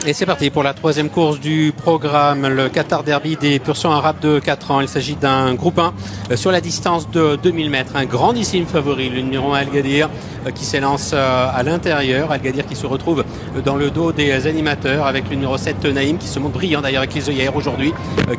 Et c'est parti pour la troisième course du programme, le Qatar Derby des pur sang arabes de 4 ans. Il s'agit d'un groupe 1 sur la distance de 2000 mètres. Un grandissime favori, le numéro 1 Al-Gadir, qui s'élance à l'intérieur. Al-Gadir qui se retrouve dans le dos des animateurs avec le numéro 7 Naïm qui se montre brillant d'ailleurs avec les œillères aujourd'hui,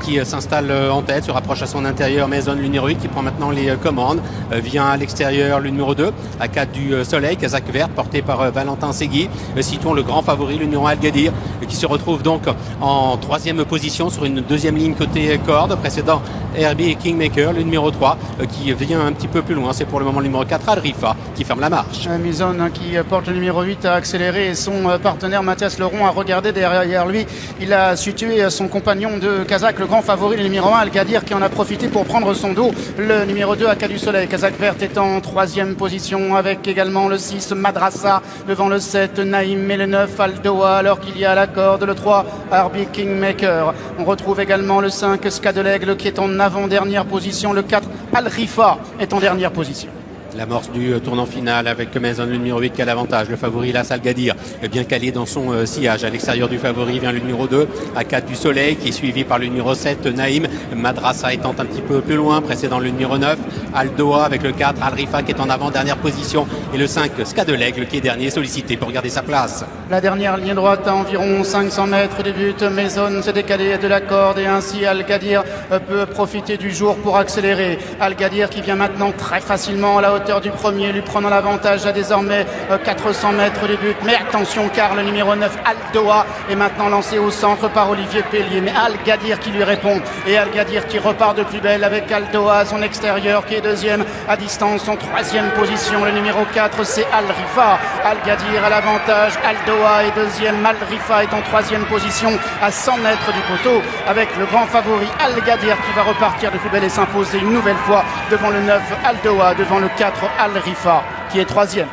qui s'installe en tête, se rapproche à son intérieur. Maison, le numéro 8 qui prend maintenant les commandes. Vient à l'extérieur le numéro 2 à 4 du Soleil, Kazakh Vert porté par Valentin Segui. Citons le grand favori, le numéro Al-Gadir, qui se retrouve donc en troisième position sur une deuxième ligne côté corde, précédent Herbie Kingmaker, le numéro 3 qui vient un petit peu plus loin. C'est pour le moment le numéro 4 Al-Rifa qui ferme la marche. Mison qui porte le numéro 8 a accéléré et son partenaire Mathias Leron a regardé derrière lui. Il a situé son compagnon de Kazakh, le grand favori, le numéro 1 Al-Gadir, qui en a profité pour prendre son dos. Le numéro 2 Aka du Soleil, Kazakh Vert, est en troisième position avec également le 6 Madrasa devant le 7 Naïm et le 9 Al-Doha, alors qu'il y a la corde le 3 Herbie Kingmaker. On retrouve également le 5 Skad'Aigle qui est en avant-dernière position. Le 4 Al-Rifa est en dernière position. L'amorce du tournant final avec Maison, le numéro 8 qui a l'avantage. Le favori, là, Al-Gadir, bien calé dans son sillage. À l'extérieur du favori vient le numéro 2, à 4 du Soleil, qui est suivi par le numéro 7, Naïm. Madrasa étant un petit peu plus loin, précédant le numéro 9, Al-Doha avec le 4, Al-Rifa qui est en avant-dernière position. Et le 5, Skad'Aigle qui est dernier, sollicité pour garder sa place. La dernière ligne droite à environ 500 mètres du but. Maison s'est décalé de la corde et ainsi Al-Gadir peut profiter du jour pour accélérer. Al-Gadir qui vient maintenant très facilement à la hauteur du premier, lui prenant l'avantage à désormais 400 mètres du but. Mais attention car le numéro 9 Al-Doha est maintenant lancé au centre par Olivier Pellier. Mais Al-Gadir qui lui répond et Al-Gadir qui repart de plus belle avec Al-Doha à son extérieur qui est deuxième à distance en troisième position. Le numéro 4 c'est Al-Rifa. Al-Gadir à l'avantage, Al-Doha est deuxième, Al-Rifa est en troisième position à 100 mètres du poteau avec le grand favori Al-Gadir qui va repartir de plus belle et s'imposer une nouvelle fois devant le 9 Al-Doha, devant le 4 Al-Rifa qui est troisième.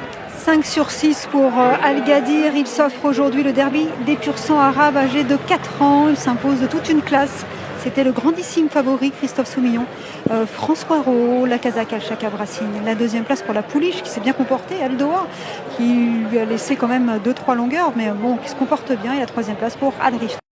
5 sur 6 pour Al-Gadir. Il s'offre aujourd'hui le derby des pur sang arabes âgé de 4 ans. Il s'impose de toute une classe. C'était le grandissime favori Christophe Soumillon. François Rowe, la Kazakh Al-Shaka Brassine. La deuxième place pour la pouliche qui s'est bien comportée, Al-Doha, qui lui a laissé quand même 2-3 longueurs, mais bon, qui se comporte bien. Et la troisième place pour Al-Rifa.